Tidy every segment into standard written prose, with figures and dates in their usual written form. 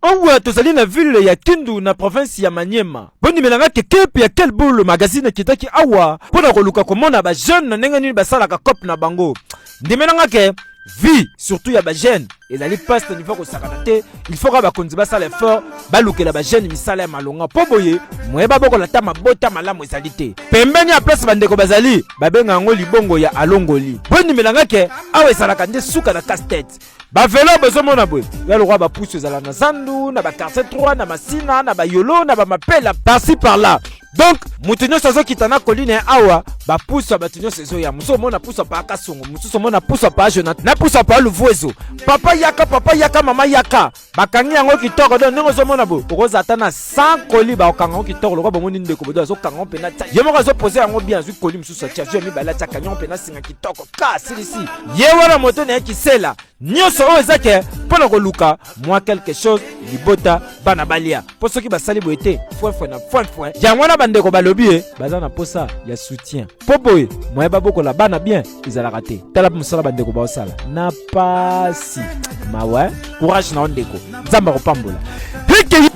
Awa tozali na ville ya Kindu na province ya Maniema. Boni melanga kekepi ya quel boule magazine kitaki awa pona koluka komona ba jeune na ndenge nini basalaka cop na bango. Ndimelanga ke vie surtout ya ba jeune ezali passe niveau ko sakana te, il faut ka ba konzi ba sala effort balukela ba jeune misala ya malonga po boye moyeba boko lata mabota malamu ezali te. Pembeni ya place bandeko bazali babenga ngo libongo ya alongoli. Boni melanga ke awa esalaka nde suka na casse-tête. Ba velo bezomona bwe ya le roi ba pousse ezala na zandu na ba quartier 3 na masina na ba yolo na ba mapela par-ci par-là. Donc mutunyo sazo kitana koline awa ba pousse ba tunyo sazo ya muso mona pousse pa kasongo muso mona pousse pa Jonathan na pousse pa luvuezo papa yaka mama yaka bakangi yango kitoko don ndenge zomona bo okoza atana 100 koli ba okanga kitoko lokwa bomoni ndeko bodo zo kanga pena ta yemo ka zo poser yango bien zu koli mususu tia zo mi bala tia kanyo pena singa kitoko ka silisi yewana moto na kisela nyoso o ezake pona koluka moi quelque chose libota bana balia po soki basali boete foi yango na bandeko balobi baza na posa ya soutien popoye moye baboko la bana bien izala raté tala musala bandeko ba osala na pasi mawe courage na ondeko nzamba kopambola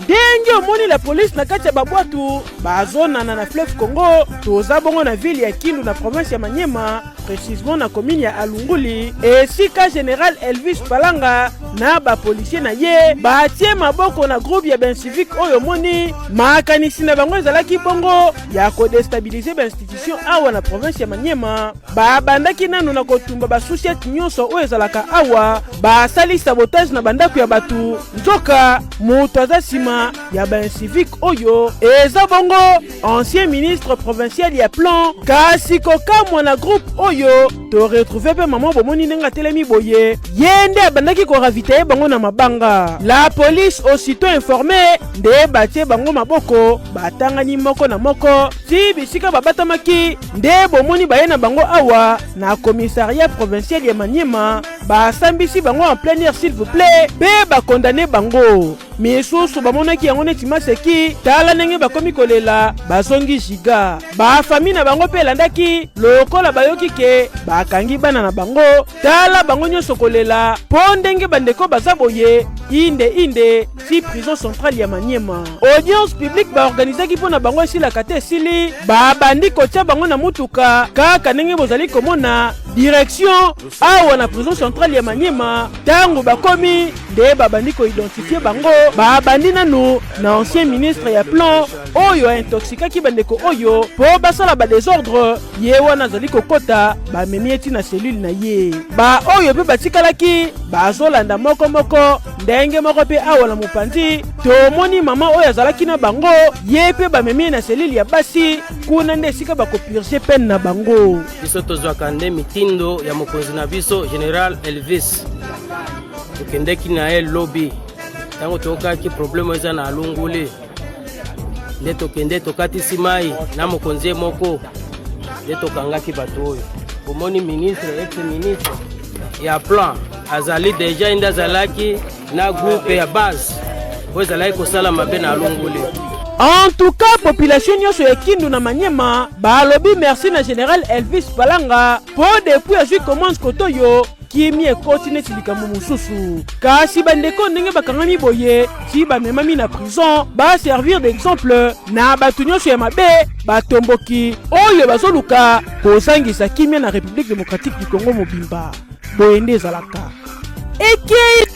ndenge omoni la police na kati ya babwatu bazonana na fleuve Congo toza bongo na ville ya Kindu na province ya Maniema précisément na commune ya Alunguli esika général Elvis Palanga na bapolisier na ye batie maboko na groupe ya ben civique oyo moni makanisi na bango ezalaki bongo ya kodestabiliser ba-institution awa na province ya Maniema babandaki nanu na kotumba basusiete nyonso oyo ezalaka awa basali sabotage na bandako ya batu nzoka moto aza nsima ya ba-civique oyo eza bongo ancien ministre provincial ya plan kasi kokamwa na groupe oyo to retrouver pe maman bomoni ndenge atelemi boye ye nde abandaki koravitaye bango na mabanga. La police aussitôt informé nde batie bango maboko batangani moko na moko ti bisika babatamaki nde bomoni baye na bango awa na commissariat provincial ya Maniema basambisi bango en plein air s'il vous plaît pe bakondane bango misusu bamonaki yango neti maseki tala ndenge bakomi kolela bazongi jiga bafami na bango pe elandaki lokola bayoki ke bakangi bana na bango tala bango nyonso kolela po ndenge bandeko baza boye inde ti prison centrale ya Maniema. Audience publique baorganizaki mpo na bango esilaka te esili babandi kotia bango na mutuka kaka ndenge bozali komona direction awa na prison centrale ya Maniema tango bakomi nde babandi koidentifie bango babandi nanu na ancien ministre ya plan oyo intoxikaki bandeko oyo po basala badésordre ye wana azali kokota bamemi eti na cellule na ye ba oyo mpe batikalaki bazolanda moko ndenge moko pe awa na mopanzi tomoni mama oyo azalaki na bango ye pe bamemi na cellule ya basi kuna nde esika bakopurge pene na bango. Biso tozwaka nde mitindo ya mokonzi na biso General Elvis tokendeki na ye lobby ntango tokaki probleme eza na Alunguli nde tokende tokatisi mai na mokonzi moko nde tokangaki bato oyo omoni ministre ex-ministre ya plan azali deja inde azalaki na groupe ya base oyo ezalaki kosala mabe na Alunguli. En tout cas, population nyonso ya Kindu na Maniema balobi merci na général Elvis Palanga po depuis azwi commence kotoyo kimi ekoti neti likambo mosusu kasi bandeko ndenge bakangami boye ti bamemami na prison baservir d'exemple na bato nyonso ya mabe batomboki oyo bazoluka kozangisa kimia na République démocratique du Congo mobimba boye nde ezalaka eke.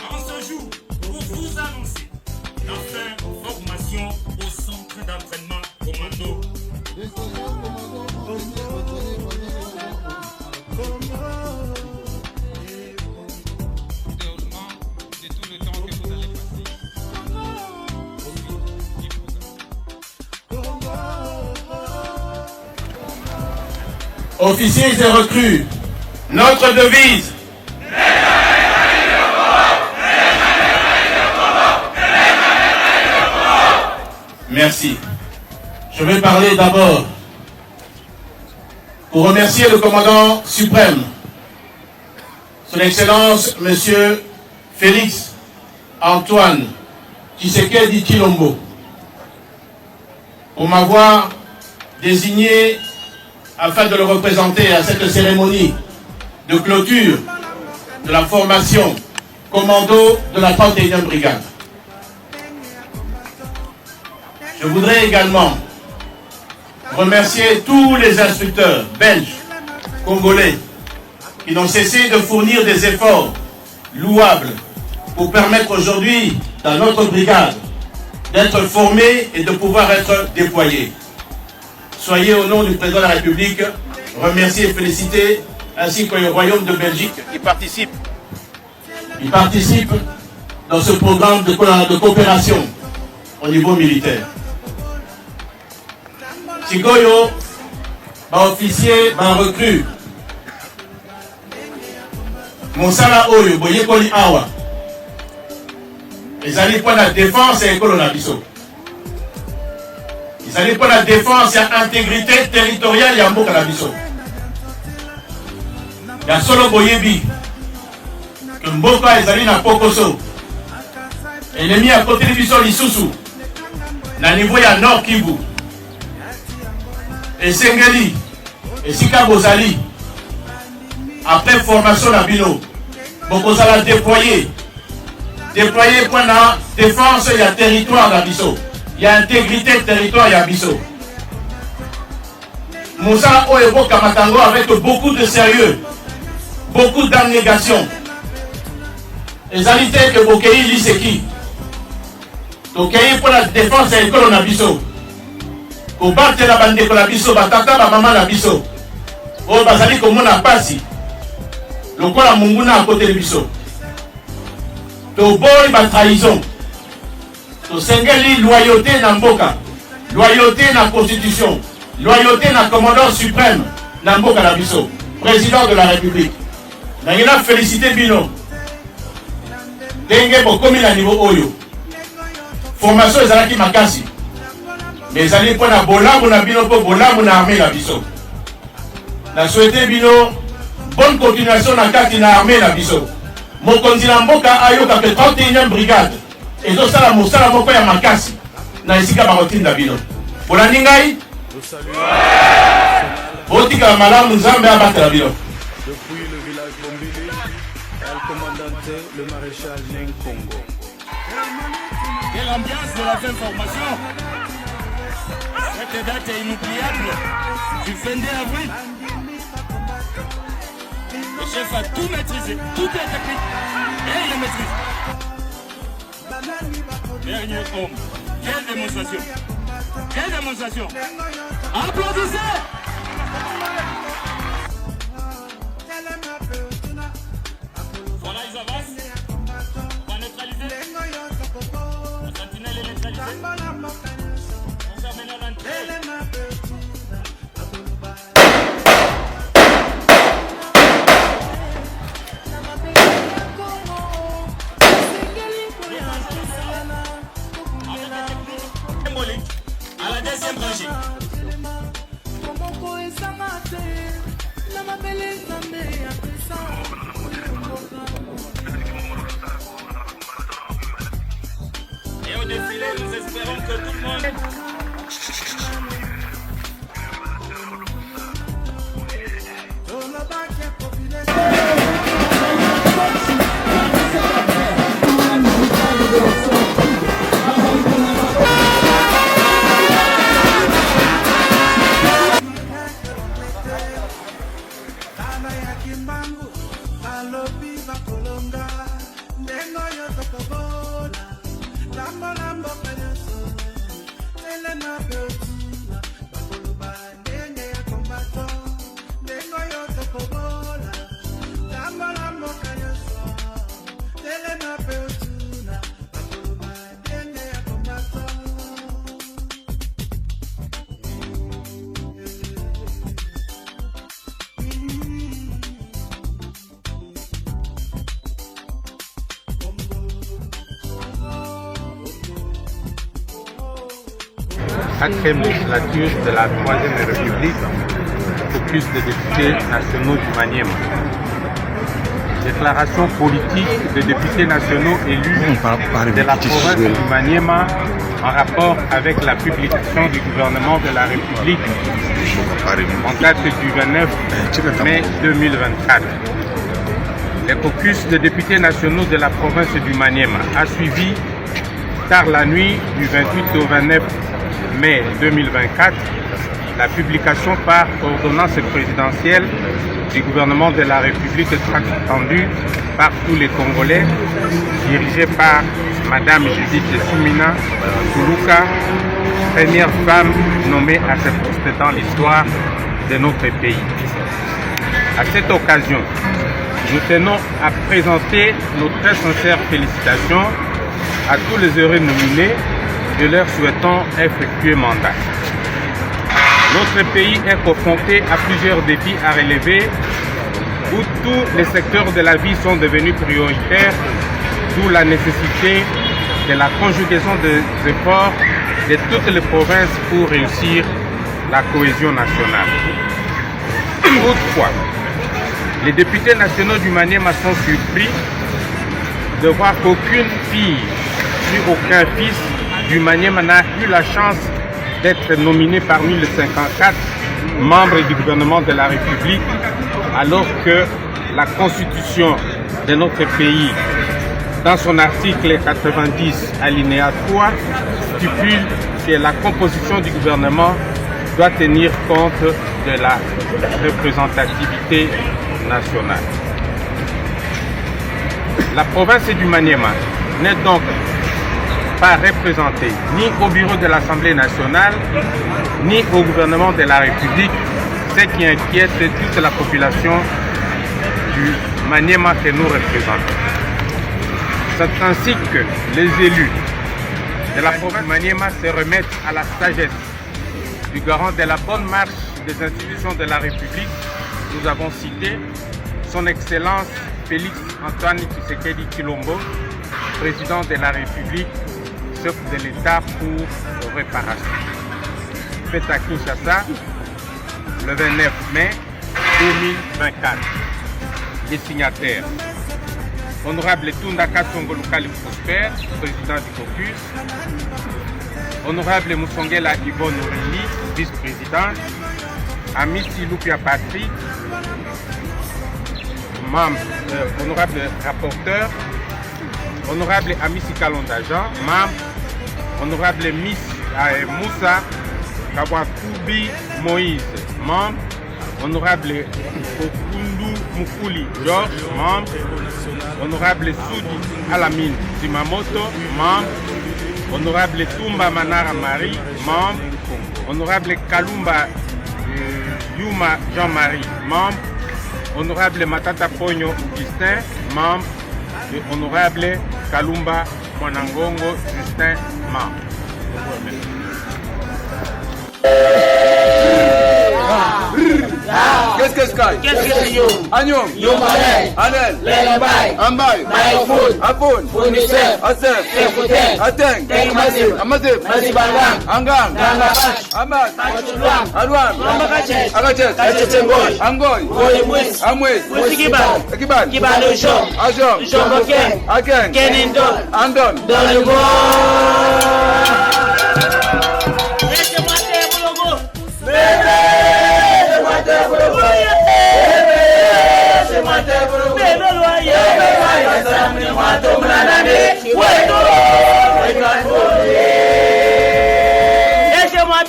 En ce jour, pour vous annoncer officiers et recrues, notre devise. Merci. Je vais parler d'abord pour remercier le commandant suprême, Son Excellence Monsieur Félix Antoine Tshisekedi Tshilombo, pour m'avoir désigné afin de le représenter à cette cérémonie de clôture de la formation commando de la 31e brigade. Je voudrais également remercier tous les instructeurs belges, congolais, qui n'ont cessé de fournir des efforts louables pour permettre aujourd'hui, dans notre brigade, d'être formés et de pouvoir être déployés. Soyez au nom du président de la République remerciés et félicités, ainsi que le Royaume de Belgique qui participe. Il participe dans ce programme de coopération au niveau militaire. Sigoyo, officier, recrue. Monsala Oyo, Boyekoli Awa. Ils allaient pour la défense et l'école Nabiso. Ils allaient pour la défense et l'intégrité territoriale et Mboka Nabiso. Il y a solo Boyebi. Que Mboka ils allaient na Pokoso. Et les mis à côté de Biso Lisusu. Na niveau ya Nord Kivu. Et Sengeli. Et Sika Bozali. Après formation à Bino. Beaucoup ça l'a déployé. Déployer pour la défense, il y a territoire d'Abisso. Il y a intégrité territoire d'Abisso. Moussa Oyebo Kamatango avec beaucoup de sérieux, beaucoup d'abnégation. Les alités que Bokei Liseki. Donc, pour la défense de l'école d'Abisso. Pour battre la bande de l'Abisso, batata la maman d'Abisso. Au Bazali comme on a passé. Le corps à Munguna à côté de Bisso. To boy ba trahison. To sengeli loyauté na mboka. Loyauté na constitution. Loyauté na commandant suprême na mboka na biso. Président de la République. Na ngina féliciter bino. Denge bokomi na niveau oyo. Formation ezalaki makasi. Mais ezali po na bolamu na bino po bolamu na armée na biso. Na souhaiter bino bonne continuation na kati na armée na biso. Mokonzi na mboka ayoka ke 31e brigade ezosala mosala moko ya makasi na esika bakotinda bino. Polani ngai botika malamu nzambe abatela bino. Depuis le village Bombili, le commandant le maréchal Neng Congo. Quelle ambiance de la fin formation. Cette date est inoubliable du 22 avril. Le chef a tout maîtrisé, tout est technique, et il le maîtrise. Dernier homme, quelle démonstration! Quelle démonstration! Applaudissez! Voilà, ils avancent. On va neutraliser. La sentinelle est neutralisée. On va maintenant rentrer. À la deuxième rangée. Et au défilé, nous espérons que tout le monde... Lambo, Lambo, 4e législature de la 3e République, caucus des députés nationaux du Maniema. Déclaration politique des députés nationaux élus de la province du Maniema en rapport avec la publication du gouvernement de la République en date du 29 mai 2024. Le caucus des députés nationaux de la province du Maniema a suivi tard la nuit du 28 au 29 mai 2024 la publication par ordonnance présidentielle du gouvernement de la République attendue par tous les Congolais, dirigé par Madame Judith Soumina Tuluka, première femme nommée à ce poste dans l'histoire de notre pays. À cette occasion, nous tenons à présenter nos très sincères félicitations à tous les heureux nominés et leur souhaitons effectuer mandat. Notre pays est confronté à plusieurs défis à relever où tous les secteurs de la vie sont devenus prioritaires, d'où la nécessité de la conjugaison des efforts de toutes les provinces pour réussir la cohésion nationale. Toutefois, les députés nationaux du Maniema sont surpris de voir qu'aucune fille ni aucun fils du Maniema n'a eu la chance d'être nominé parmi les 54 membres du gouvernement de la République, alors que la constitution de notre pays, dans son article 90 alinéa 3, stipule que la composition du gouvernement doit tenir compte de la représentativité nationale. La province du Maniema n'est donc pas représentée ni au bureau de l'Assemblée nationale, ni au gouvernement de la République, ce qui inquiète toute la population du Maniema que nous représentons. C'est ainsi que les élus de la province du Maniema se remettent à la sagesse du garant de la bonne marche des institutions de la République. Nous avons cité son Excellence Félix Antoine Tshisekedi Tshilombo, président de la République, chef de l'État pour réparation. Fait à Kinshasa le 29 mai 2024. Les signataires: Honorable Tunda Kasongo Lukali Prosper, président du caucus. Honorable Moussongela Yvonne Orini, vice-présidente. Amissi Lupia Patrick, membre, honorable rapporteur. Honorable Amissi Kalonda Jean, membre. Honorable Miss Moussa Kawakubi Moïse, membre. Honorable Okundu Mukuli Georges, membre. Honorable Soudi Alamine Zimamoto, membre. Honorable Tumba Manara Marie, membre. Honorable Kalumba Yuma Jean-Marie, membre. Honorable Matata Pogno Augustin, membre. Et honorable Kalumba Mwanangongo Justin, membre. Qu'est-ce que c'est? Qu'est-ce que c'est? Agnon, Yomalay, Anel, Lelabay, Ambay, Maïfoun, Apoun, Fournisseur, Assef, Ekouten, Ateng, Tengmazim, Amazim, Mazibalang, Angang, Gangabash, Amad, Achoulam, Adouan, Amakaches, Akaches, Kachetengoy, Angoy, Golemouis, Amouis, Moussikiban, Ekiban, Kiban Ojom, Ajom, Jomoken, Aken, Kenindon, Andon, Donnego. Laissez-moi